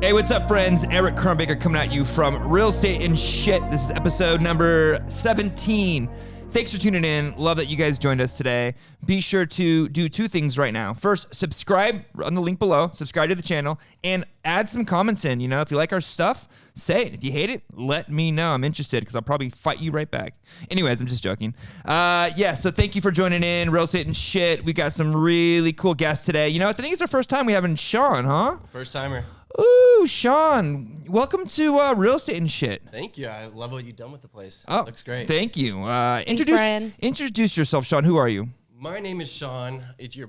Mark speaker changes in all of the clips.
Speaker 1: Hey, what's up, friends? Eric Kernbaker coming at you from Real Estate and Shit. This is episode number 17. Thanks for tuning in. Love that you guys joined us today. Be sure to do two things right now. First, subscribe on the link below. Subscribe to the channel and add some comments in. You know, if you like our stuff, say it. If you hate it, let me know. I'm interested because I'll probably fight you right back. Anyways, I'm just joking. So thank you for joining in. Real Estate and Shit. We got some really cool guests today. You know, I think it's our first time we having Sean, huh?
Speaker 2: First timer.
Speaker 1: Ooh, Sean, welcome to Real Estate and Shit.
Speaker 2: Thank you. I love what you've done with the place.
Speaker 1: Oh,
Speaker 2: looks great.
Speaker 1: Thank you.
Speaker 3: Brian.
Speaker 1: Introduce yourself, Sean. Who are you?
Speaker 2: My name is Sean. It's your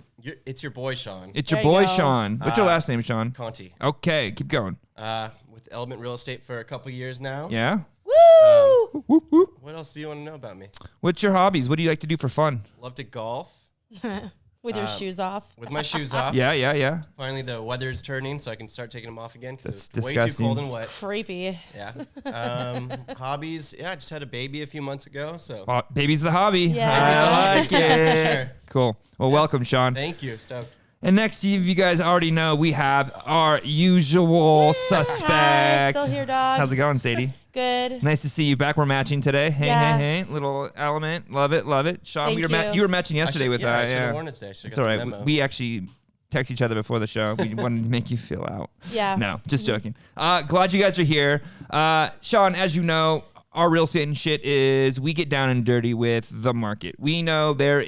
Speaker 2: boy, Sean.
Speaker 1: It's your
Speaker 3: There you
Speaker 1: boy,
Speaker 3: go.
Speaker 1: Sean. What's your last name, Sean?
Speaker 2: Conti.
Speaker 1: Okay, keep going.
Speaker 2: With Element Real Estate for a couple years now.
Speaker 1: Yeah?
Speaker 3: Woo!
Speaker 1: Whoop, whoop.
Speaker 2: What else do you want to know about me?
Speaker 1: What's your hobbies? What do you like to do for fun?
Speaker 2: Love to golf
Speaker 3: With your shoes off.
Speaker 2: with my shoes off.
Speaker 1: Yeah.
Speaker 2: Finally, the weather is turning, so I can start taking them off again because
Speaker 1: That's
Speaker 2: it's way too
Speaker 1: disgusting.
Speaker 2: cold and wet.
Speaker 3: Creepy.
Speaker 2: Yeah. Hobbies. Yeah, I just had a baby a few months ago, so.
Speaker 1: Oh, baby's the hobby.
Speaker 3: Yeah.
Speaker 1: I like it.
Speaker 2: Sure.
Speaker 1: Cool. Well, welcome, Sean.
Speaker 2: Thank you. Stoked.
Speaker 1: And next, if you guys already know, we have our usual suspect.
Speaker 3: Hi, still here, dog.
Speaker 1: How's it going, Sadie?
Speaker 3: Good.
Speaker 1: Nice to see you back. We're matching today. Hey,
Speaker 3: Yeah.
Speaker 1: hey. Little element. Love it. Sean,
Speaker 3: Thank
Speaker 1: you were matching yesterday with
Speaker 2: I should have worn it today.
Speaker 1: It's all right. We actually text each other before the show. We wanted to make you feel out.
Speaker 3: Yeah.
Speaker 1: No, just joking. Glad you guys are here. Sean, as you know, our Real Estate and Shit is we get down and dirty with the market. We know there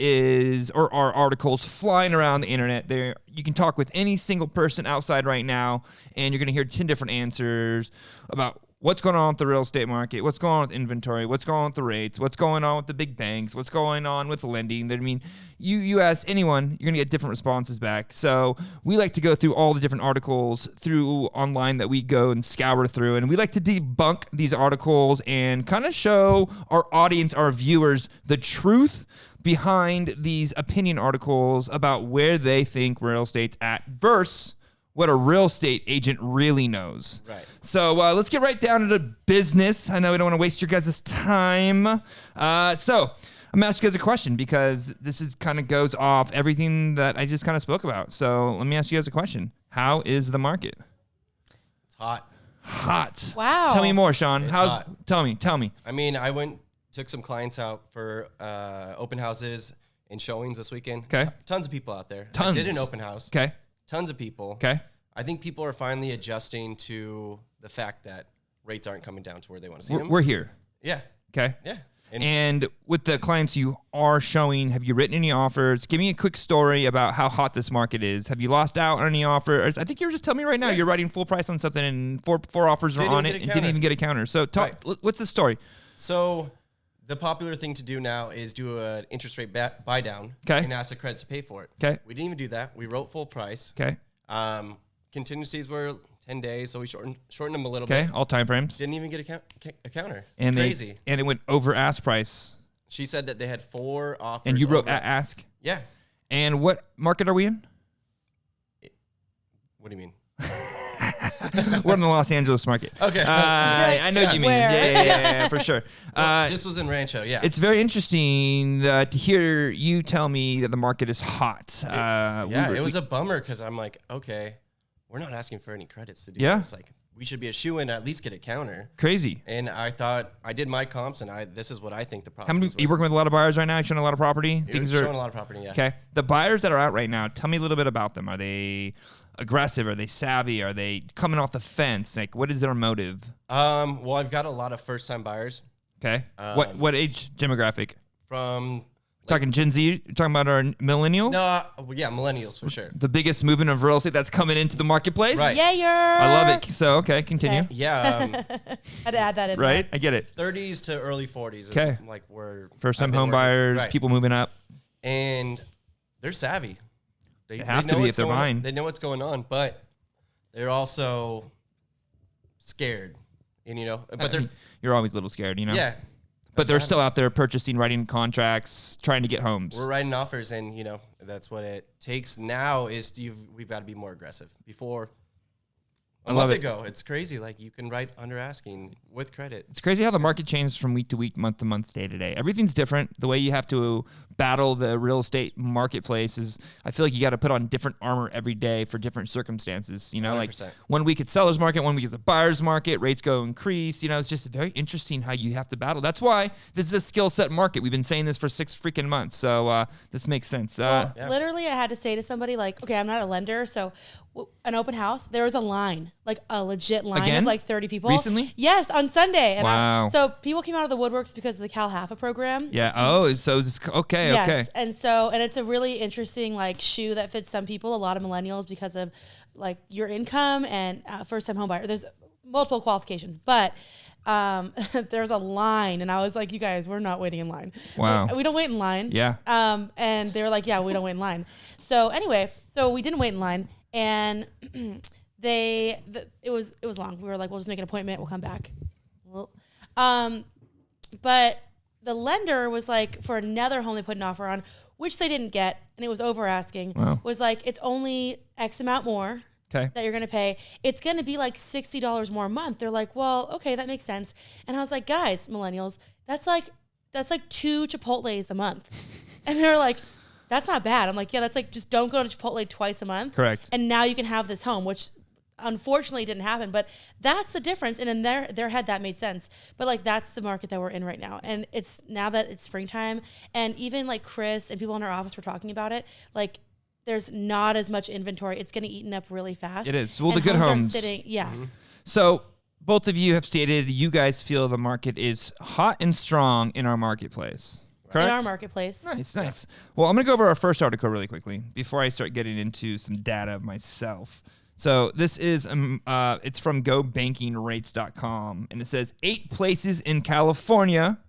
Speaker 1: are articles flying around the internet. You can talk with any single person outside right now, and you're going to hear 10 different answers about what's going on with the real estate market, what's going on with inventory, what's going on with the rates, what's going on with the big banks, what's going on with lending. I mean, you ask anyone, you're going to get different responses back. So we like to go through all the different articles through online that we go and scour through, and we like to debunk these articles and kind of show our audience, our viewers, the truth behind these opinion articles about where they think real estate's at versus what a real estate agent really knows.
Speaker 2: Right.
Speaker 1: So let's get right down to business. I know we don't want to waste your guys' time. So I'm asking you guys a question because this is kind of goes off everything that I just kind of spoke about. So let me ask you guys a question. How is the market?
Speaker 2: It's hot.
Speaker 1: Hot.
Speaker 3: Wow.
Speaker 1: Tell me more, Sean.
Speaker 2: It's hot.
Speaker 1: Tell me.
Speaker 2: I mean, took some clients out for open houses and showings this weekend.
Speaker 1: Okay.
Speaker 2: Tons of people out there.
Speaker 1: Tons.
Speaker 2: I did an open house.
Speaker 1: Okay.
Speaker 2: Tons of people.
Speaker 1: Okay.
Speaker 2: I think people are finally adjusting to the fact that rates aren't coming down to where they want to see them.
Speaker 1: We're here.
Speaker 2: Yeah.
Speaker 1: Okay.
Speaker 2: Yeah.
Speaker 1: And with the clients you are showing, have you written any offers? Give me a quick story about how hot this market is. Have you lost out on any offer? I think you were just telling me right now you're writing full price on something and four offers are on it and didn't even get a counter. So what's the story?
Speaker 2: So the popular thing to do now is do an interest rate buy down and ask the credits to pay for it.
Speaker 1: Okay.
Speaker 2: We didn't even do that. We wrote full price.
Speaker 1: Okay.
Speaker 2: Contingencies were 10 days, so we shortened them a little
Speaker 1: Okay.
Speaker 2: bit.
Speaker 1: All time frames.
Speaker 2: Didn't even get a counter.
Speaker 1: And
Speaker 2: crazy.
Speaker 1: And it went over ask price.
Speaker 2: She said that they had 4 offers.
Speaker 1: And you wrote ask?
Speaker 2: Yeah.
Speaker 1: And what market are we in?
Speaker 2: What do you mean?
Speaker 1: We're in the Los Angeles market.
Speaker 2: Okay.
Speaker 1: I know what you mean.
Speaker 3: Where?
Speaker 1: Yeah, for sure.
Speaker 2: Well, this was in Rancho, yeah.
Speaker 1: It's very interesting to hear you tell me that the market is hot.
Speaker 2: It was a bummer because I'm like, okay, we're not asking for any credits to do this. Like, we should be a shoe-in, at least get a counter.
Speaker 1: Crazy.
Speaker 2: And I thought, I did my comps, and this is what I think the problem
Speaker 1: How many?
Speaker 2: is.
Speaker 1: You working with a lot of buyers right now? You showing a lot of property?
Speaker 2: Showing a lot of property, yeah.
Speaker 1: Okay. The buyers that are out right now, tell me a little bit about them. Are they aggressive? Are they savvy? Are they coming off the fence? Like, what is their motive?
Speaker 2: Well, I've got a lot of first-time buyers.
Speaker 1: Okay. What age demographic?
Speaker 2: From
Speaker 1: Talking Gen Z? You're talking about our millennial?
Speaker 2: yeah, millennials for sure.
Speaker 1: The biggest movement of real estate that's coming into the marketplace?
Speaker 2: Right.
Speaker 3: Yeah,
Speaker 1: I love it. So, okay, continue.
Speaker 3: Okay.
Speaker 2: Yeah,
Speaker 3: Had to add that in.
Speaker 1: Right? I get it.
Speaker 2: 30s to early 40s.
Speaker 1: Okay.
Speaker 2: Like where
Speaker 1: First-time
Speaker 2: I've been
Speaker 1: home
Speaker 2: working.
Speaker 1: buyers,
Speaker 2: Right.
Speaker 1: people moving up.
Speaker 2: And they're savvy. They
Speaker 1: have
Speaker 2: know
Speaker 1: to be
Speaker 2: what's
Speaker 1: if they're
Speaker 2: going on.
Speaker 1: buying.
Speaker 2: They know what's going on, but they're also scared. And but they're
Speaker 1: You're always a little scared, you know?
Speaker 2: yeah.
Speaker 1: But they're still out there purchasing, writing contracts, trying to get homes.
Speaker 2: We're writing offers, and that's what it takes now. We've got to be more aggressive. Before, a month ago. It's crazy. Like you can write under asking with credit.
Speaker 1: It's crazy how the market changes from week to week, month to month, day to day. Everything's different. The way you have to battle the real estate marketplace is, I feel like you got to put on different armor every day for different circumstances. You know,
Speaker 2: 100%.
Speaker 1: like 1 week it's seller's market, 1 week it's a buyer's market, rates go increase. You know, it's just very interesting how you have to battle. That's why this is a skill set market. We've been saying this for 6 freaking months. So this makes sense.
Speaker 3: Literally, I had to say to somebody like, okay, I'm not a lender, so an open house, there was a line, like a legit line of like 30 people.
Speaker 1: Recently?
Speaker 3: Yes, on Sunday. And
Speaker 1: wow.
Speaker 3: So people came out of the woodworks because of the Cal HAFA program.
Speaker 1: Yeah. Oh, so it's okay.
Speaker 3: Yes.
Speaker 1: Okay.
Speaker 3: And it's a really interesting like shoe that fits some people, a lot of millennials, because of like your income and first time home buyer. There's multiple qualifications, but there's a line, and I was like, you guys, we're not waiting in line.
Speaker 1: Wow.
Speaker 3: We don't wait in line.
Speaker 1: Yeah.
Speaker 3: And they were like, yeah, we don't wait in line. So anyway, so we didn't wait in line, and it was long. We were like, we'll just make an appointment. We'll come back. But the lender was like, for another home they put an offer on, which they didn't get, and it was over asking, was like, it's only X amount more.
Speaker 1: Okay.
Speaker 3: That you're going to pay. It's going to be like $60 more a month. They're like, well, okay, that makes sense. And I was like, guys, millennials, that's like 2 Chipotles a month. And they're like, that's not bad. I'm like, yeah, that's like, just don't go to Chipotle twice a month.
Speaker 1: Correct.
Speaker 3: And now you can have this home, which unfortunately didn't happen, but that's the difference. And in their head, that made sense. But like, that's the market that we're in right now. And it's now that it's springtime, and even like Chris and people in our office were talking about it, like, there's not as much inventory. It's getting eaten up really fast.
Speaker 1: It is. Well, the good homes.
Speaker 3: Yeah.
Speaker 2: Mm-hmm.
Speaker 1: So both of you have stated you guys feel the market is hot and strong in our marketplace. Correct?
Speaker 3: In our marketplace.
Speaker 1: Nice. Well, I'm going to go over our first article really quickly before I start getting into some data of myself. So this is, it's from GoBankingRates.com, and it says 8 places in California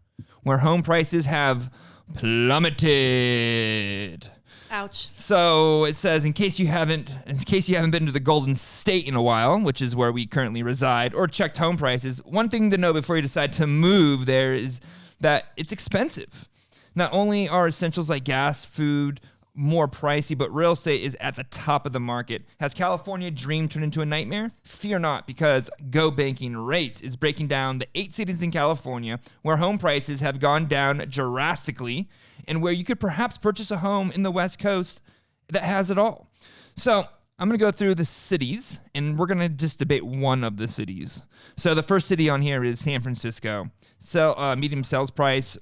Speaker 1: where home prices have plummeted.
Speaker 3: Ouch.
Speaker 1: So it says, in case you haven't been to the Golden State in a while, which is where we currently reside, or checked home prices, one thing to know before you decide to move there is that it's expensive. Not only are essentials like gas, food more pricey, but real estate is at the top of the market. Has California dream turned into a nightmare? Fear not, because Go Banking Rates is breaking down the 8 cities in California where home prices have gone down drastically, and where you could perhaps purchase a home in the West Coast that has it all. So I'm going to go through the cities, and we're going to just debate one of the cities. So the first city on here is San Francisco. So medium sales price,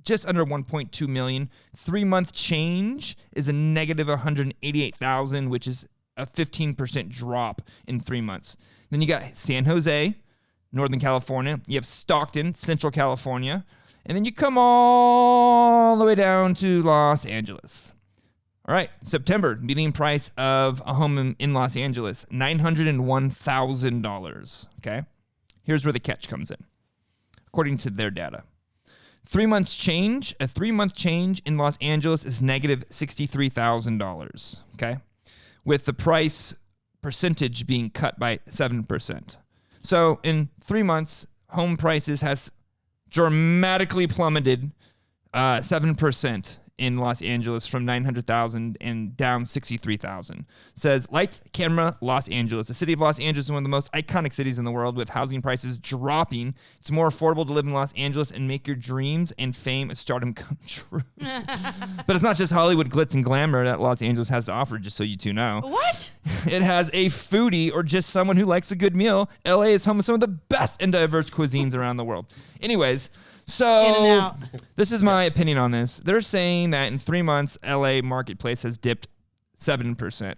Speaker 1: just under 1.2 million. 3-month change is a negative 188,000, which is a 15% drop in 3 months. Then you got San Jose, Northern California. You have Stockton, Central California. And then you come all the way down to Los Angeles. All right, September, median price of a home in Los Angeles, $901,000, okay? Here's where the catch comes in, according to their data. 3 months change, a 3-month change in Los Angeles is negative $63,000, okay? With the price percentage being cut by 7%. So in 3 months, home prices have dramatically plummeted 7% in Los Angeles, from 900,000 and down 63,000. Says, lights, camera, Los Angeles. The city of Los Angeles is one of the most iconic cities in the world, with housing prices dropping. It's more affordable to live in Los Angeles and make your dreams and fame and stardom come true. But it's not just Hollywood glitz and glamour that Los Angeles has to offer, just so you two know.
Speaker 3: What?
Speaker 1: It has a foodie or just someone who likes a good meal. LA is home of some of the best and diverse cuisines around the world. Anyways, so this is my opinion on this. They're saying that in 3 months, LA marketplace has dipped 7%.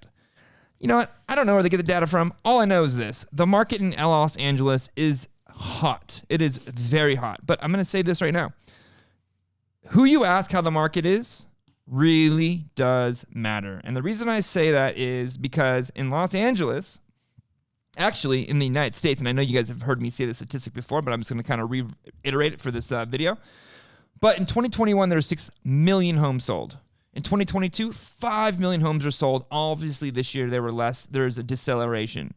Speaker 1: You know what? I don't know where they get the data from. All I know is this. The market in Los Angeles is hot. It is very hot. But I'm going to say this right now. Who you ask how the market is really does matter. And the reason I say that is because in Los Angeles, actually, in the United States, and I know you guys have heard me say this statistic before, but I'm just going to kind of reiterate it for this video. But in 2021, there were 6 million homes sold. In 2022, 5 million homes are sold. Obviously, this year there were less. There's a deceleration.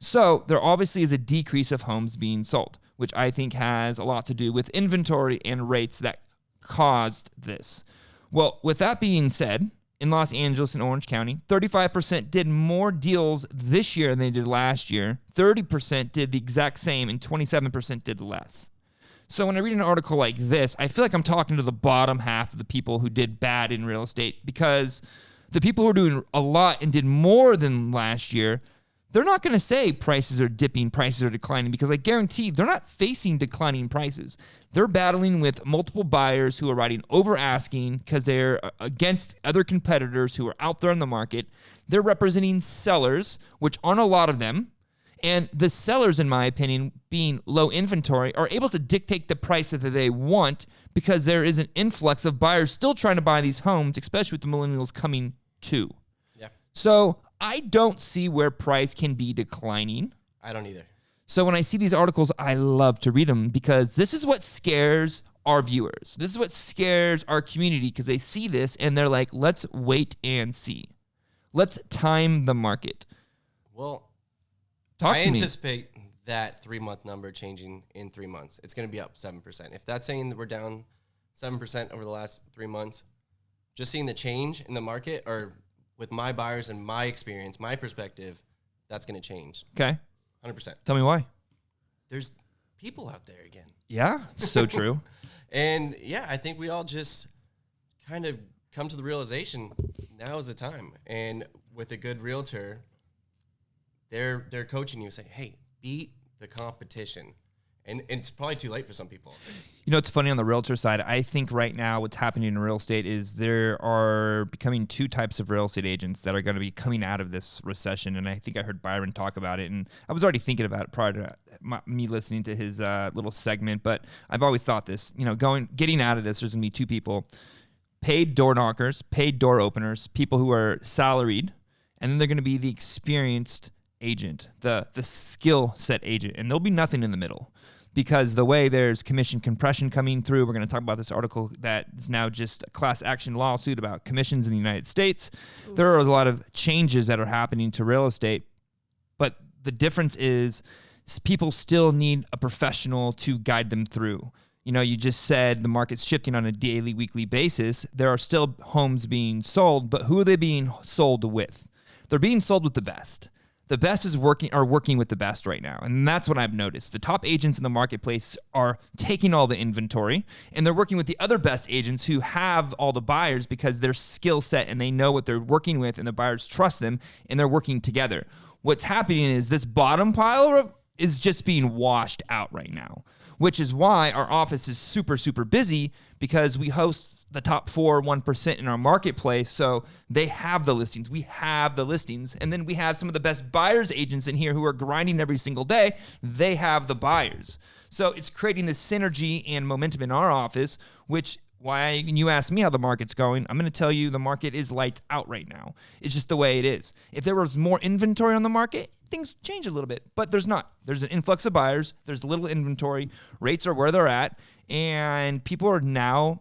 Speaker 1: So there obviously is a decrease of homes being sold, which I think has a lot to do with inventory and rates that caused this. Well, with that being said, in Los Angeles and Orange County. 35% did more deals this year than they did last year. 30% did the exact same, and 27% did less. So when I read an article like this, I feel like I'm talking to the bottom half of the people who did bad in real estate, because the people who are doing a lot and did more than last year, they're not going to say prices are dipping, prices are declining, because I guarantee they're not facing declining prices. They're battling with multiple buyers who are writing over asking because they're against other competitors who are out there in the market. They're representing sellers, which aren't a lot of them. And the sellers, in my opinion, being low inventory, are able to dictate the price that they want because there is an influx of buyers still trying to buy these homes, especially with the millennials coming too.
Speaker 2: Yeah.
Speaker 1: So I don't see where price can be declining.
Speaker 2: I don't either.
Speaker 1: So when I see these articles, I love to read them because this is what scares our viewers. This is what scares our community, because they see this and they're like, let's wait and see. Let's time the market.
Speaker 2: Well,
Speaker 1: I
Speaker 2: anticipate that 3-month number changing in 3 months. It's going to be up 7%. If that's saying that we're down 7% over the last 3 months, just seeing the change in the market, or with my buyers and my experience, my perspective, that's going to change.
Speaker 1: Okay.
Speaker 2: 100%.
Speaker 1: Tell me why.
Speaker 2: There's people out there again.
Speaker 1: Yeah, so true.
Speaker 2: And yeah, I think we all just kind of come to the realization now is the time. And with a good realtor, they're coaching you, saying, hey, beat the competition. And it's probably too late for some people.
Speaker 1: You know, it's funny on the realtor side. I think right now what's happening in real estate is there are becoming two types of real estate agents that are going to be coming out of this recession. And I think I heard Byron talk about it. And I was already thinking about it prior to me listening to his little segment. But I've always thought this, you know, getting out of this, there's going to be two people: paid door knockers, paid door openers, people who are salaried. And then they're going to be the experienced agent, the skill set agent. And there'll be nothing in the middle. Because the way there's commission compression coming through, we're going to talk about this article that is now just a class action lawsuit about commissions in the United States. Oof. There are a lot of changes that are happening to real estate, but the difference is people still need a professional to guide them through. You know, you just said the market's shifting on a daily, weekly basis. There are still homes being sold, but who are they being sold with? They're being sold with the best. The best is working with the best right now. And that's what I've noticed. The top agents in the marketplace are taking all the inventory, and they're working with the other best agents who have all the buyers because they're skill set and they know what they're working with, and the buyers trust them, and they're working together. What's happening is this bottom pile is just being washed out right now, which is why our office is super, super busy, because we host the top 1% in our marketplace. So they have the listings. We have the listings. And then we have some of the best buyers agents in here who are grinding every single day. They have the buyers. So it's creating this synergy and momentum in our office, which why you ask me how the market's going, I'm going to tell you the market is lights out right now. It's just the way it is. If there was more inventory on the market, things change a little bit, but there's not. There's an influx of buyers. There's little inventory. Rates are where they're at. And people are now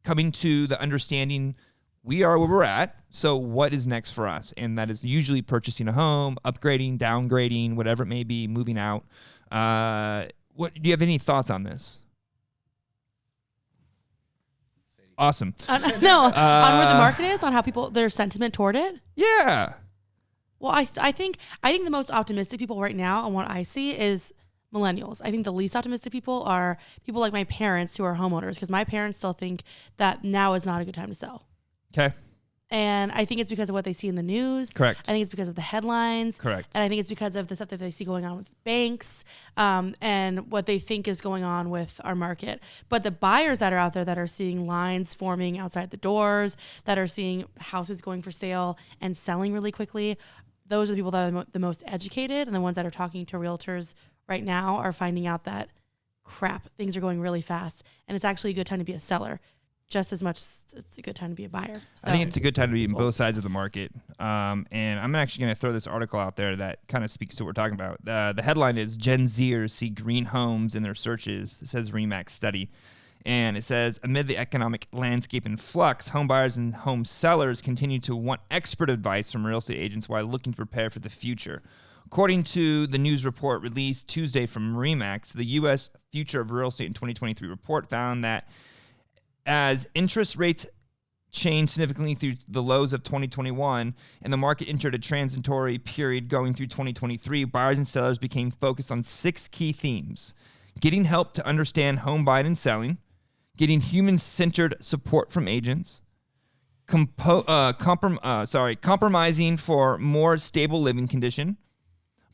Speaker 1: coming to the understanding we are where we're at. So what is next for us? And that is usually purchasing a home, upgrading, downgrading, whatever it may be, moving out. What do you have any thoughts on this? Awesome.
Speaker 3: On where the market is, on how their sentiment toward it.
Speaker 1: Yeah.
Speaker 3: Well, I think the most optimistic people right now, and what I see, is millennials. I think the least optimistic people are people like my parents who are homeowners, because my parents still think that now is not a good time to sell.
Speaker 1: Okay.
Speaker 3: And I think it's because of what they see in the news.
Speaker 1: Correct.
Speaker 3: I think it's because of the headlines.
Speaker 1: Correct.
Speaker 3: And I think it's because of the stuff that they see going on with banks, and what they think is going on with our market. But the buyers that are out there that are seeing lines forming outside the doors, that are seeing houses going for sale and selling really quickly, those are the people that are the most educated, and the ones that are talking to realtors right now are finding out that, crap, things are going really fast, and it's actually a good time to be a seller, just as much as it's a good time to be a buyer. So,
Speaker 1: I think it's a good time to be in both sides of the market. And I'm actually going to throw this article out there that kind of speaks to what we're talking about. The headline is Gen Zers see green homes in their searches. It says RE/MAX study. And it says, amid the economic landscape in flux, home buyers and home sellers continue to want expert advice from real estate agents while looking to prepare for the future. According to the news report released Tuesday from RE/MAX, the U.S. Future of Real Estate in 2023 report found that as interest rates changed significantly through the lows of 2021, and the market entered a transitory period going through 2023, buyers and sellers became focused on 6 key themes: getting help to understand home buying and selling, getting human-centered support from agents, compromising for more stable living condition,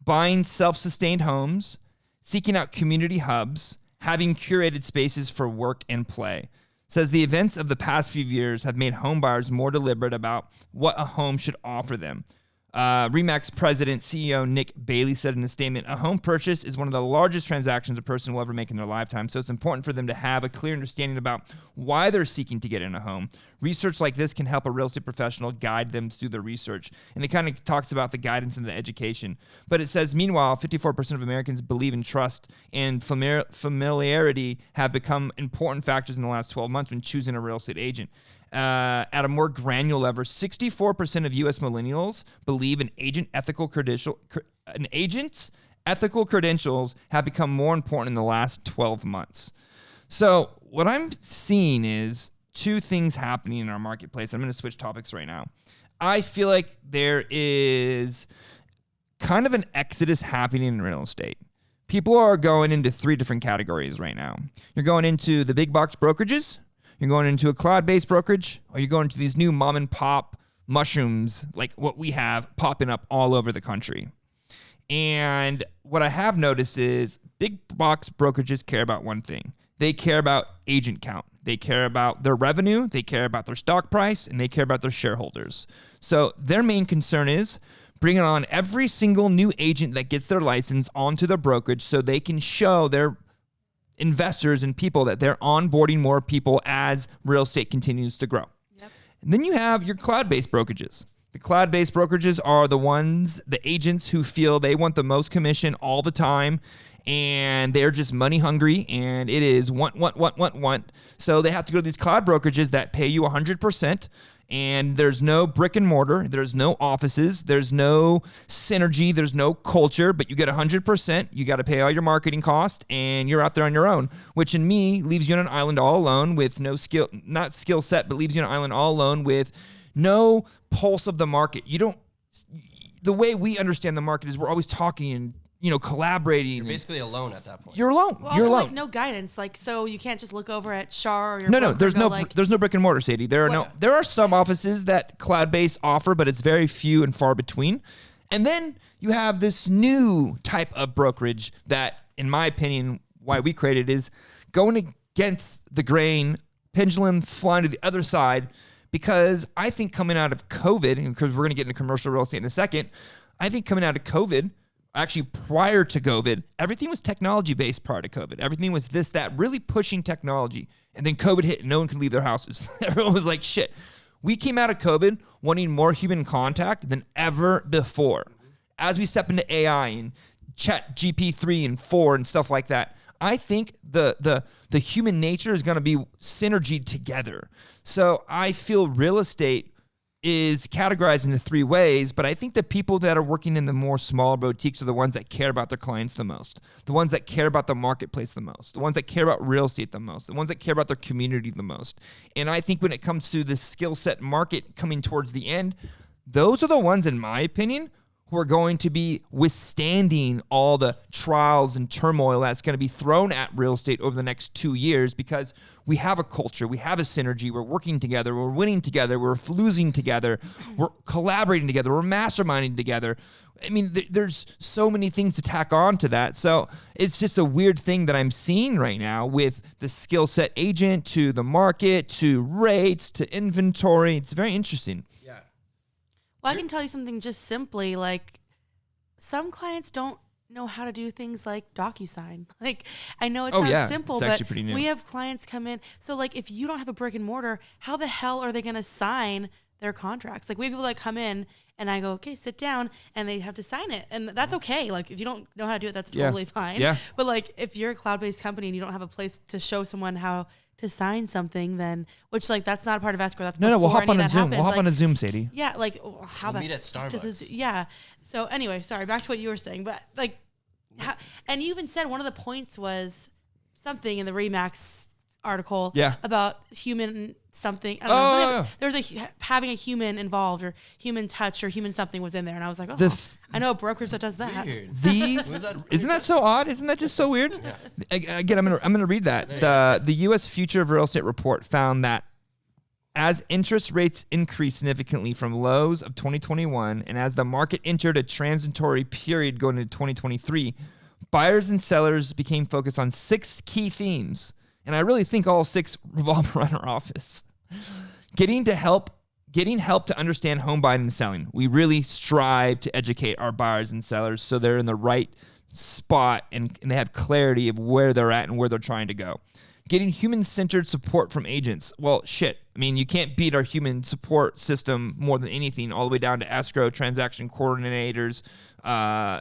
Speaker 1: buying self-sustained homes, seeking out community hubs, having curated spaces for work and play. Says the events of the past few years have made home buyers more deliberate about what a home should offer them. RE/MAX president, CEO Nick Bailey said in a statement, "A home purchase is one of the largest transactions a person will ever make in their lifetime, so it's important for them to have a clear understanding about why they're seeking to get in a home. Research like this can help a real estate professional guide them through the research." And it kind of talks about the guidance and the education. But it says, meanwhile, 54% of Americans believe in trust and familiarity have become important factors in the last 12 months when choosing a real estate agent. At a more granular level, 64% of U.S. millennials believe an agent's ethical credentials have become more important in the last 12 months. So what I'm seeing is 2 things happening in our marketplace. I'm going to switch topics right now. I feel like there is kind of an exodus happening in real estate. People are going into 3 different categories right now. You're going into the big box brokerages, you're going into a cloud-based brokerage, or you're going to these new mom and pop mushrooms like what we have popping up all over the country. And what I have noticed is big box brokerages care about one thing. They care about agent count. They care about their revenue. They care about their stock price, and they care about their shareholders. So their main concern is bringing on every single new agent that gets their license onto the brokerage so they can show their investors and people that they're onboarding more people as real estate continues to grow. Yep. And then you have your cloud-based brokerages. The cloud-based brokerages are the agents who feel they want the most commission all the time, and they're just money hungry, and it is want. So they have to go to these cloud brokerages that pay you 100%, and there's no brick and mortar, there's no offices, there's no synergy, there's no culture, but you get 100%. You got to pay all your marketing costs, and you're out there on your own, which in me leaves you on an island all alone with no skill, not skill set, but leaves you on an island all alone with no pulse of the market. The way we understand the market is we're always talking and collaborating.
Speaker 2: You're basically alone at that point.
Speaker 1: You're alone.
Speaker 3: Well,
Speaker 1: You're
Speaker 3: also,
Speaker 1: alone.
Speaker 3: like, no guidance. Like, so you can't just look over at Shar or your
Speaker 1: No. There's no
Speaker 3: like,
Speaker 1: there's no brick and mortar, Sadie. There are some offices that cloud-based offer, but it's very few and far between. And then you have this new type of brokerage that, in my opinion, why we created is going against the grain, pendulum flying to the other side. Because I think coming out of COVID, and because we're going to get into commercial real estate in a second, I think coming out of COVID, actually prior to COVID, everything was technology-based prior to COVID. Everything was this, that, really pushing technology. And then COVID hit and no one could leave their houses. Everyone was like, shit. We came out of COVID wanting more human contact than ever before. As we step into AI and Chat GP3 and 4 and stuff like that, I think the human nature is going to be synergy together. So I feel real estate is categorized into 3 ways, but I think the people that are working in the more small boutiques are the ones that care about their clients the most, the ones that care about the marketplace the most, the ones that care about real estate the most, the ones that care about their community the most. And I think when it comes to the skill set market coming towards the end, those are the ones, in my opinion, who are going to be withstanding all the trials and turmoil that's going to be thrown at real estate over the next 2 years, because we have a culture, we have a synergy, we're working together, we're winning together, we're losing together, we're collaborating together, we're masterminding together. I mean, there's so many things to tack on to that. So it's just a weird thing that I'm seeing right now with the skill set agent to the market to rates to inventory. It's very interesting.
Speaker 3: Well, I can tell you something just simply, like, some clients don't know how to do things like DocuSign. Like, I know it sounds simple, but we have clients come in. So, like, if you don't have a brick and mortar, how the hell are they going to sign their contracts? Like, we have people that come in and I go, okay, sit down, and they have to sign it. And that's okay. Like, if you don't know how to do it, that's totally fine.
Speaker 1: Yeah.
Speaker 3: But, like, if you're a cloud-based company and you don't have a place to show someone how to sign something, then, which, like, that's not a part of escrow. That's
Speaker 1: no. We'll hop on a Zoom.
Speaker 3: Happens.
Speaker 1: We'll hop on a Zoom, Sadie.
Speaker 3: Yeah, like, how
Speaker 2: we'll meet at Starbucks.
Speaker 3: Yeah. So anyway, sorry. Back to what you were saying, but like, and you even said one of the points was something in the RE/MAX article
Speaker 1: Yeah.
Speaker 3: about human something. I don't know. There's having a human involved or human touch or human something was in there. And I was like, oh, I know a brokerage that does that.
Speaker 2: Weird.
Speaker 1: Isn't that so odd? Isn't that just so weird? Yeah. Again, I'm gonna read that. The U.S. Future of Real Estate report found that as interest rates increased significantly from lows of 2021, and as the market entered a transitory period going into 2023, buyers and sellers became focused on 6 key themes. And I really think all 6 revolve around our office. Getting help to understand home buying and selling. We really strive to educate our buyers and sellers so they're in the right spot and they have clarity of where they're at and where they're trying to go. Getting human-centered support from agents. Well, shit. I mean, you can't beat our human support system more than anything, all the way down to escrow, transaction coordinators,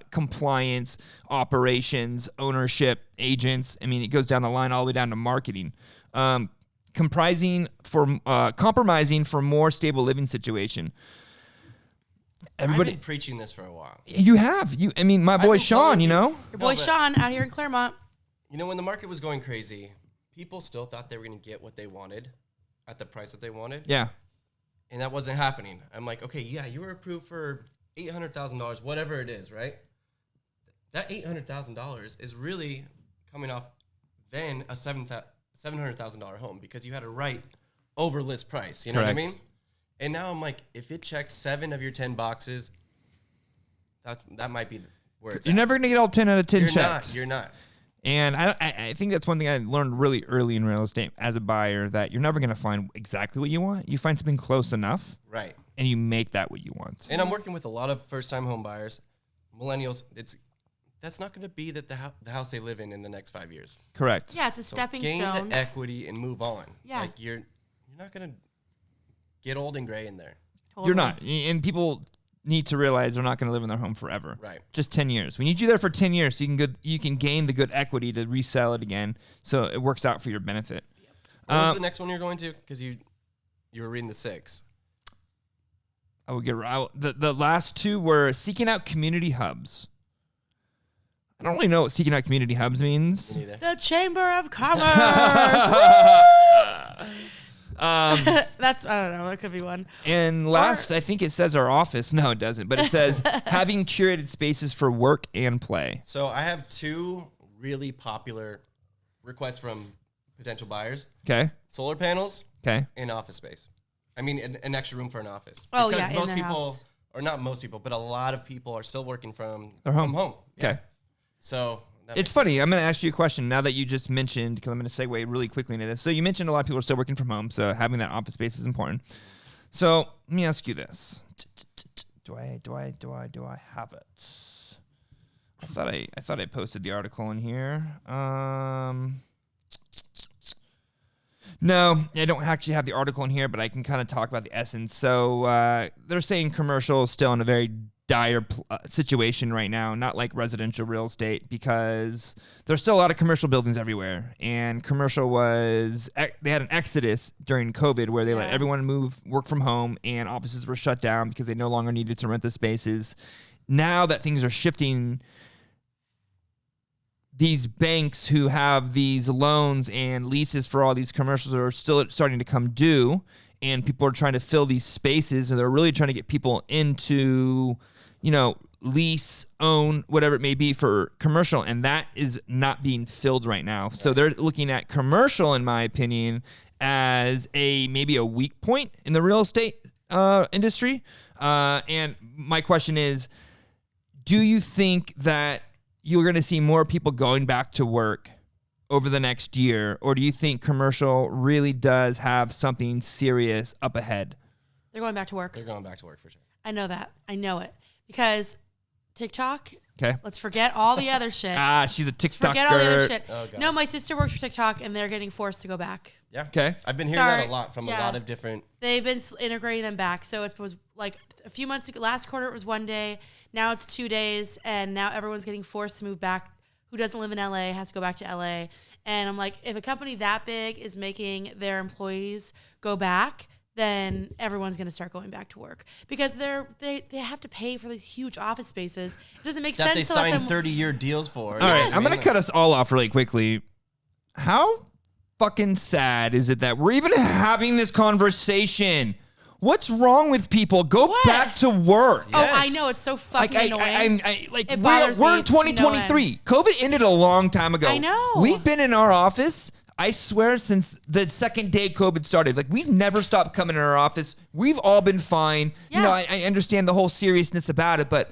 Speaker 1: compliance, operations, ownership, agents. I mean, it goes down the line all the way down to marketing. Compromising for more stable living situation. Everybody,
Speaker 2: I've been preaching this for a while.
Speaker 1: You have. I mean, my boy Sean,
Speaker 3: Your boy Sean out here in Claremont.
Speaker 2: You know, when the market was going crazy, people still thought they were going to get what they wanted at the price that they wanted.
Speaker 1: Yeah.
Speaker 2: And that wasn't happening. I'm like, okay, yeah, you were approved for $800,000, whatever it is, right? That $800,000 is really coming off then a $700,000 home because you had a right over list price. You know
Speaker 1: Correct.
Speaker 2: what I mean? And now I'm like, if it checks 7 of your 10 boxes, that might be where it's
Speaker 1: You're never going to get all 10 out of 10 checks.
Speaker 2: You're not.
Speaker 1: And I think that's one thing I learned really early in real estate as a buyer, that you're never going to find exactly what you want. You find something close enough.
Speaker 2: Right.
Speaker 1: And you make that what you want.
Speaker 2: And I'm working with a lot of first-time home buyers, millennials. That's not going to be the house they live in the next 5 years.
Speaker 1: Correct.
Speaker 3: Yeah, it's a stepping
Speaker 2: gain
Speaker 3: stone.
Speaker 2: the equity and move on.
Speaker 3: Yeah.
Speaker 2: Like you're not going to get old and gray in there.
Speaker 3: Totally.
Speaker 1: You're not. And people need to realize they're not going to live in their home forever.
Speaker 2: Right.
Speaker 1: Just 10 years. We need you there for 10 years so you can gain the good equity to resell it again, so it works out for your benefit.
Speaker 2: What was the next one you're going to? Because you were reading the 6.
Speaker 1: I would get the last 2 were seeking out community hubs. I don't really know what seeking out community hubs means.
Speaker 2: Me neither.
Speaker 3: The Chamber of Commerce. That's, I don't know, that could be one.
Speaker 1: And last, I think it says our office. No, it doesn't. But it says having curated spaces for work and play.
Speaker 2: So I have 2 really popular requests from potential buyers.
Speaker 1: Okay.
Speaker 2: Solar panels.
Speaker 1: Okay.
Speaker 2: And office space. I mean, an extra room for an office.
Speaker 3: Oh,
Speaker 2: because
Speaker 3: yeah, in
Speaker 2: most
Speaker 3: their
Speaker 2: people,
Speaker 3: house.
Speaker 2: or not most people, but a lot of people are still working from
Speaker 1: Their home.
Speaker 2: home. Yeah.
Speaker 1: Okay.
Speaker 2: So
Speaker 1: It's funny. I'm going to ask you a question now that you just mentioned, because I'm going to segue really quickly into this. So you mentioned a lot of people are still working from home, so having that office space is important. So let me ask you this: Do I have it? I thought I posted the article in here. No, I don't actually have the article in here, but I can kind of talk about the essence. So they're saying commercial is still in a very dire situation right now, not like residential real estate, because there's still a lot of commercial buildings everywhere. And commercial they had an exodus during COVID where they let everyone work from home, and offices were shut down because they no longer needed to rent the spaces. Now that things are shifting, these banks who have these loans and leases for all these commercials are still starting to come due, and people are trying to fill these spaces, and they're really trying to get people into, lease, own, whatever it may be for commercial, and that is not being filled right now. So they're looking at commercial, in my opinion, as maybe a weak point in the real estate industry. And my question is, do you think that you're going to see more people going back to work over the next year, or do you think commercial really does have something serious up ahead?
Speaker 3: They're going back to work.
Speaker 2: They're going back to work for sure.
Speaker 3: I know that. I know it. Because TikTok,
Speaker 1: Okay.
Speaker 3: let's forget all the other shit.
Speaker 1: She's a TikTok
Speaker 3: Forget all the other
Speaker 1: girl.
Speaker 3: shit.
Speaker 2: Oh, God.
Speaker 3: No, my sister works for TikTok, and they're getting forced to go back.
Speaker 2: Yeah.
Speaker 1: Okay.
Speaker 2: I've been hearing that a lot from a lot of different.
Speaker 3: They've been integrating them back. So it was like a few months ago. Last quarter, it was 1 day. Now it's 2 days. And now everyone's getting forced to move back. Who doesn't live in LA has to go back to LA. And I'm like, if a company that big is making their employees go back, then everyone's going to start going back to work, because they have to pay for these huge office spaces. It doesn't make sense
Speaker 2: That they
Speaker 3: to let
Speaker 2: sign
Speaker 3: them
Speaker 2: 30-year deals for.
Speaker 1: All right. I'm going to cut us all off really quickly. How fucking sad is it that we're even having this conversation? What's wrong with people? Go back to work.
Speaker 3: Oh, I know. It's so fucking annoying. It bothers
Speaker 1: we're
Speaker 3: me
Speaker 1: in 2023. COVID ended a long time ago.
Speaker 3: I know.
Speaker 1: We've been in our office, I swear, since the second day COVID started. Like, we've never stopped coming in our office. We've all been fine.
Speaker 3: Yeah.
Speaker 1: You know, I understand the whole seriousness about it, but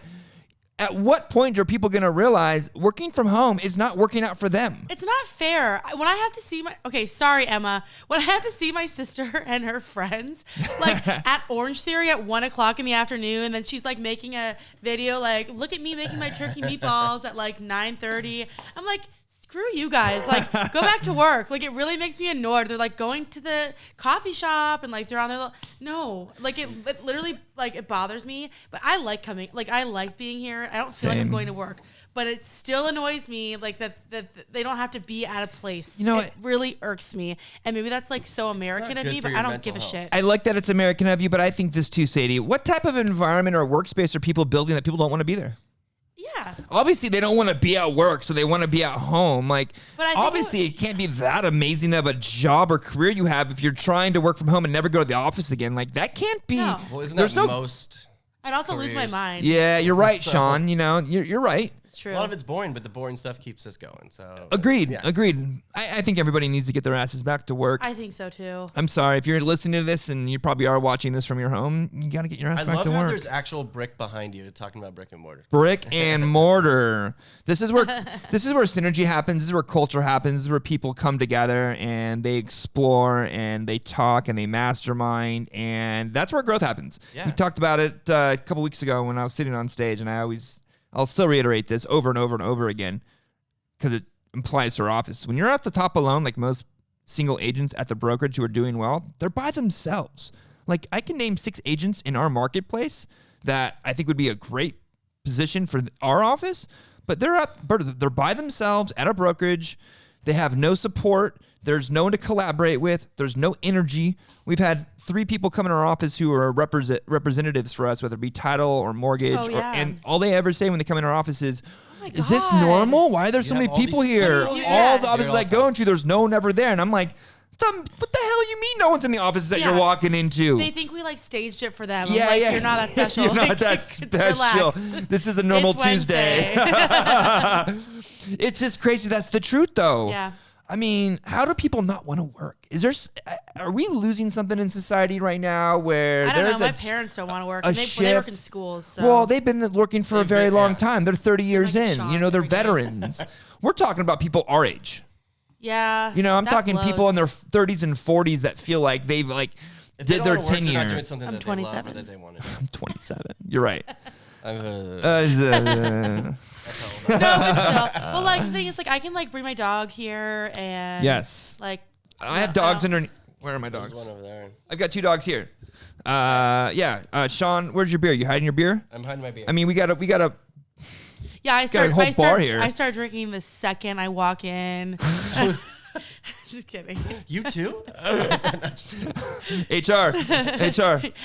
Speaker 1: at what point are people going to realize working from home is not working out for them?
Speaker 3: It's not fair. When I have to see sorry, Emma. When I have to see my sister and her friends, like at Orange Theory at 1:00 in the afternoon, and then she's like making a video, like, look at me making my turkey meatballs at like 9:30. I'm like, screw you guys. Like, go back to work. Like, it really makes me annoyed. They're like going to the coffee shop and like they're on their no. Like, it literally, like, it bothers me. But I like coming. Like, I like being here. I don't feel like I'm going to work. But it still annoys me, like, that they don't have to be at a place. You know, it really irks me. And maybe that's like so American of me, but I don't give a shit.
Speaker 1: I like that it's American of you, but I think this too, Sadie. What type of environment or workspace are people building that people don't want to be there?
Speaker 3: Yeah.
Speaker 1: Obviously, they don't want to be at work, so they want to be at home. Like,
Speaker 3: but
Speaker 1: obviously, it can't be that amazing of a job or career you have if you're trying to work from home and never go to the office again. Like, that can't be.
Speaker 3: No.
Speaker 2: Well, isn't that most?
Speaker 3: I'd also lose my mind.
Speaker 1: Yeah, you're right, Sean. You know, you're right.
Speaker 3: True.
Speaker 2: A lot of it's boring, but the boring stuff keeps us going. So
Speaker 1: agreed. I think everybody needs to get their asses back to work.
Speaker 3: I think so too.
Speaker 1: I'm sorry if you're listening to this and you probably are watching this from your home. You got to get your ass back to work.
Speaker 2: I love how there's actual brick behind you talking about brick and mortar.
Speaker 1: Brick and mortar. This is where synergy happens. This is where culture happens. This is where people come together and they explore and they talk and they mastermind, and that's where growth happens.
Speaker 2: Yeah.
Speaker 1: We talked about it a couple weeks ago when I was sitting on stage, and I'll still reiterate this over and over and over again because it implies to our office. When you're at the top alone, like most single agents at the brokerage who are doing well, they're by themselves. Like, I can name 6 agents in our marketplace that I think would be a great position for our office, but they're by themselves at a brokerage. They have no support. There's no one to collaborate with. There's no energy. We've had 3 people come in our office who are representatives for us, whether it be title or mortgage. And all they ever say when they come in our office is, is this normal? Why are there so many people here? All the offices I go into, there's no one ever there. And I'm like, what the hell you mean no one's in the offices that you're walking into?
Speaker 3: They think we like staged it for them.
Speaker 1: Yeah,
Speaker 3: like,
Speaker 1: yeah.
Speaker 3: You're not that special.
Speaker 1: You're not that special. This is a normal Tuesday. It's just crazy. That's the truth, though.
Speaker 3: Yeah.
Speaker 1: I mean, how do people not want to work? Are we losing something in society right now where
Speaker 3: I don't know. My parents don't want to work. They work in schools. So.
Speaker 1: Well, they've been working for a very long time. They're 30 years in.
Speaker 3: Sean,
Speaker 1: you know, they're veterans. We're talking about people our age.
Speaker 3: Yeah.
Speaker 1: You know, I'm talking people in their 30s and 40s that feel like they've did their tenure.
Speaker 3: I'm 27.
Speaker 1: I'm 27. You're right.
Speaker 3: No, but still. Well, like, the thing is, like, I can like bring my dog here and like
Speaker 1: I have dogs underneath. Where are my dogs?
Speaker 2: There's one over there.
Speaker 1: I've got 2 dogs here. Sean, where's your beer? You hiding your beer?
Speaker 2: I'm hiding my beer.
Speaker 1: I mean, we got a
Speaker 3: Yeah, I start
Speaker 1: here.
Speaker 3: I start drinking the second I walk in. Just kidding.
Speaker 2: You too?
Speaker 1: HR.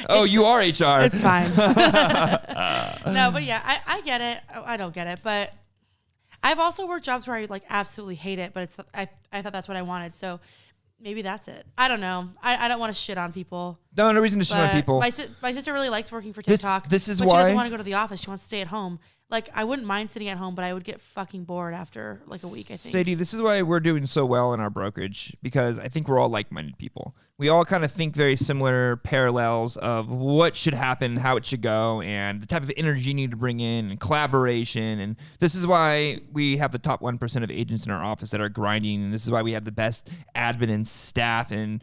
Speaker 1: Oh, you are HR.
Speaker 3: It's fine. No, but yeah, I get it. I don't get it, but I've also worked jobs where I like absolutely hate it, but I thought that's what I wanted. So maybe that's it. I don't know. I don't want to shit on people.
Speaker 1: No reason to shit on people.
Speaker 3: My sister really likes working for TikTok.
Speaker 1: This is
Speaker 3: but
Speaker 1: why
Speaker 3: she doesn't want to go to the office. She wants to stay at home. Like, I wouldn't mind sitting at home, but I would get fucking bored after like a week, I think.
Speaker 1: Sadie, this is why we're doing so well in our brokerage, because I think we're all like-minded people. We all kind of think very similar parallels of what should happen, how it should go, and the type of energy you need to bring in, and collaboration. And this is why we have the top 1% of agents in our office that are grinding, and this is why we have the best admin and staff and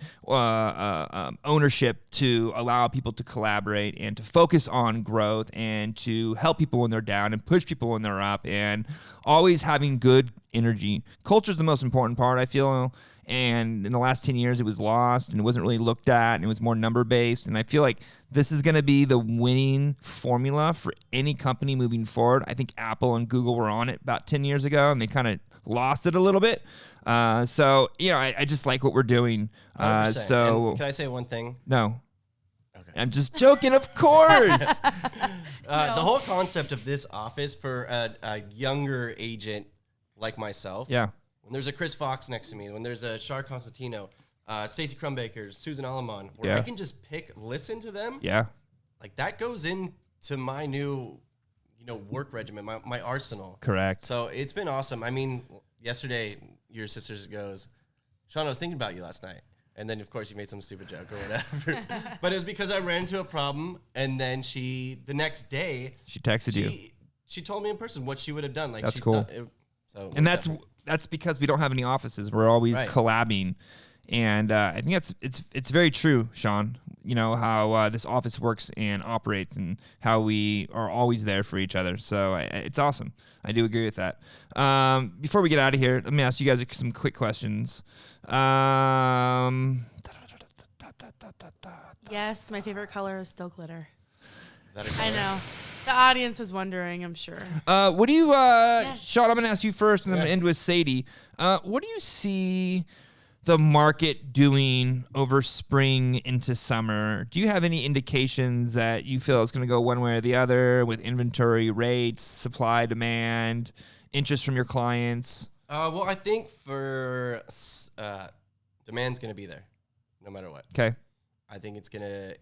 Speaker 1: ownership to allow people to collaborate and to focus on growth and to help people when they're down and push people when they're up, and always having good energy. Culture is the most important part, I feel. And in the last 10 years, it was lost and it wasn't really looked at, and it was more number based. And I feel like this is going to be the winning formula for any company moving forward. I think Apple and Google were on it about 10 years ago, and they kind of lost it a little bit. So, you know, I just like what we're doing. So
Speaker 2: and can I say one thing?
Speaker 1: No. Okay. I'm just joking, of course.
Speaker 2: The whole concept of this office for a younger agent like myself.
Speaker 1: Yeah.
Speaker 2: when there's a Chris Fox next to me, when there's a Shar Constantino, Stacey Crumbaker, Susan Alamon, where I can just listen to them.
Speaker 1: Yeah.
Speaker 2: Like that goes into my new, work regimen, my arsenal.
Speaker 1: Correct.
Speaker 2: So it's been awesome. I mean, yesterday, your sister goes, Sean, I was thinking about you last night. And then, of course, you made some stupid joke or whatever. But it was because I ran into a problem. And then the next day,
Speaker 1: she texted you.
Speaker 2: She told me in person what she would have done. Like
Speaker 1: that's cool. And that's because we don't have any offices. We're always collabing. And I think it's very true, Sean. You know, how this office works and operates and how we are always there for each other. So it's awesome. I do agree with that. Before we get out of here, let me ask you guys some quick questions.
Speaker 3: Yes, my favorite color is still glitter.
Speaker 2: Is that a color?
Speaker 3: I know. The audience was wondering, I'm sure.
Speaker 1: What do you, Sean, I'm going to ask you first, and then I'm going to end with Sadie. What do you see the market doing over spring into summer? Do you have any indications that you feel it's going to go one way or the other with inventory rates, supply, demand, interest from your clients?
Speaker 2: Well, I think for demand's going to be there no matter what.
Speaker 1: Okay.
Speaker 2: I think it's going to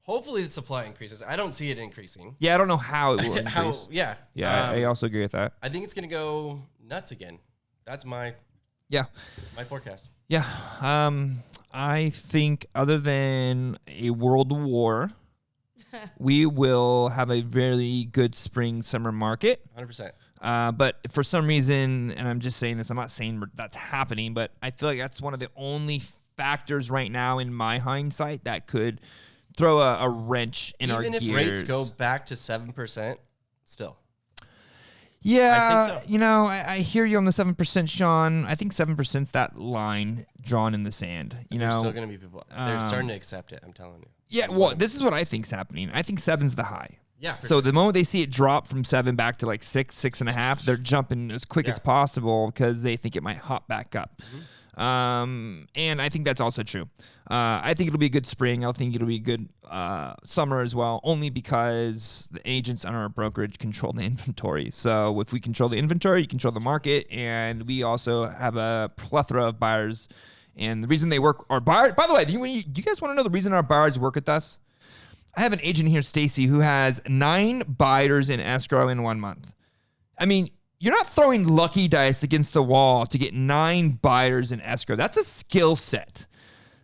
Speaker 2: hopefully the supply increases. I don't see it increasing.
Speaker 1: Yeah, I don't know how it will increase.
Speaker 2: Yeah.
Speaker 1: I also agree with that.
Speaker 2: I think it's going to go nuts again. That's my forecast.
Speaker 1: Yeah. I think other than a world war, we will have a very good spring summer market.
Speaker 2: 100%.
Speaker 1: But for some reason, and I'm just saying this, I'm not saying that's happening, but I feel like that's one of the only factors right now in my hindsight that could throw a wrench in our gears.
Speaker 2: Even if rates go back to 7%, still.
Speaker 1: Yeah,
Speaker 2: I think so.
Speaker 1: I hear you on the 7%, Sean. I think 7%'s that line drawn in the sand.
Speaker 2: There's still going to be people. They're starting to accept it, I'm telling you.
Speaker 1: Yeah, well, this is what I think's happening. I think 7's the high.
Speaker 2: Yeah.
Speaker 1: So the moment they see it drop from 7 back to like 6, 6.5, they're jumping as quick as possible because they think it might hop back up. Mm-hmm. And I think that's also true. I think it'll be a good spring. I think it'll be a good summer as well, only because the agents on our brokerage control the inventory. So if we control the inventory, you control the market, and we also have a plethora of buyers. And the reason they work, our buyers, by the way, do you guys want to know the reason our buyers work with us? I have an agent here, Stacy, who has 9 buyers in escrow in 1 month. I mean, you're not throwing lucky dice against the wall to get 9 buyers in escrow. That's a skill set.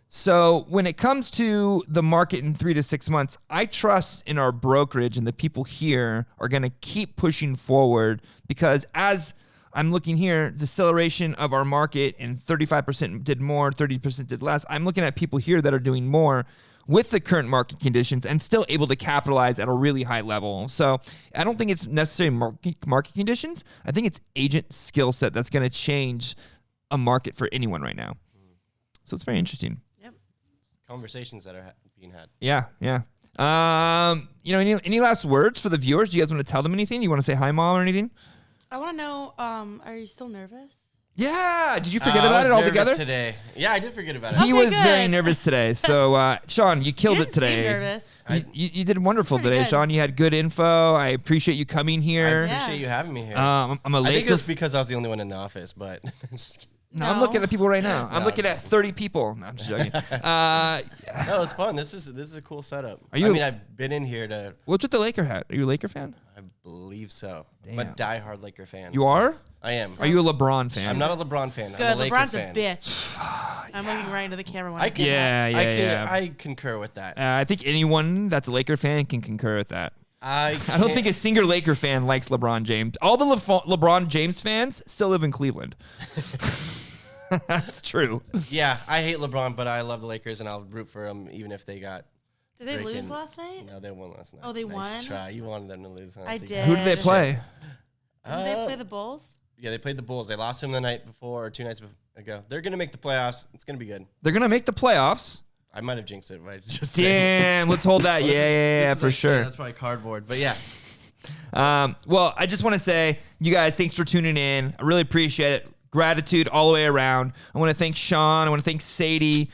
Speaker 1: So when it comes to the market in 3 to 6 months, I trust in our brokerage, and the people here are going to keep pushing forward, because as I'm looking here, deceleration of our market, and 35% did more, 30% did less. I'm looking at people here that are doing more with the current market conditions and still able to capitalize at a really high level. So I don't think it's necessarily market conditions. I think it's agent skill set that's going to change a market for anyone right now. So it's very interesting.
Speaker 3: Yep.
Speaker 2: Conversations that are being had.
Speaker 1: Yeah. Any last words for the viewers? Do you guys want to tell them anything? You want to say hi, Mom, or anything?
Speaker 3: I want to know, are you still nervous?
Speaker 1: Yeah. Did you forget about it altogether?
Speaker 2: Today. Yeah, I did forget about it.
Speaker 1: He was very nervous today. So, Sean, you killed it today.
Speaker 3: Seem nervous.
Speaker 1: You did wonderful today,
Speaker 3: good.
Speaker 1: Sean. You had good info. I appreciate you coming here.
Speaker 2: I appreciate you having me here.
Speaker 1: I'm a Lakers.
Speaker 2: I think it was because I was the only one in the office, but
Speaker 1: No, I'm looking at people right now. I'm looking at 30 people. No, I'm just joking.
Speaker 2: No, it's fun. This is a cool setup. I've been in here to.
Speaker 1: What's with the Laker hat? Are you a Laker fan?
Speaker 2: I believe so.
Speaker 1: Damn.
Speaker 2: I'm a diehard Laker fan.
Speaker 1: You are?
Speaker 2: I am.
Speaker 1: Are you a LeBron fan?
Speaker 2: I'm not a LeBron fan.
Speaker 3: Good.
Speaker 2: I'm a Laker
Speaker 3: LeBron's
Speaker 2: fan.
Speaker 3: a bitch. I'm looking right into the camera when I say that.
Speaker 2: I concur with that.
Speaker 1: I think anyone that's a Laker fan can concur with that.
Speaker 2: I
Speaker 1: don't think a single Laker fan likes LeBron James. All the LeBron James fans still live in Cleveland. That's true.
Speaker 2: Yeah, I hate LeBron, but I love the Lakers, and I'll root for them even if they got.
Speaker 3: Did they lose last night?
Speaker 2: No, they won last night.
Speaker 3: Oh, they
Speaker 2: nice
Speaker 3: won?
Speaker 2: Try. You wanted them to lose. Huh?
Speaker 3: I did.
Speaker 1: Who did they play?
Speaker 3: Did they play the Bulls?
Speaker 2: Yeah, they played the Bulls. They lost them the night before or 2 nights ago. They're going to make the playoffs. It's going to be good.
Speaker 1: They're going to make the playoffs?
Speaker 2: I might have jinxed it, but just
Speaker 1: damn, let's hold that. Yeah, for sure.
Speaker 2: That's probably cardboard, but yeah.
Speaker 1: Well, I just want to say, you guys, thanks for tuning in. I really appreciate it. Gratitude all the way around. I want to thank Sean. I want to thank Sadie.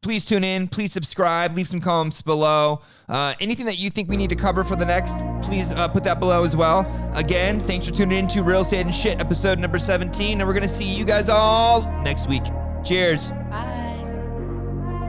Speaker 1: Please tune in. Please subscribe. Leave some comments below. Anything that you think we need to cover for the next, please put that below as well. Again, thanks for tuning in to Real Estate and Shit, episode number 17. And we're going to see you guys all next week. Cheers.
Speaker 3: Bye.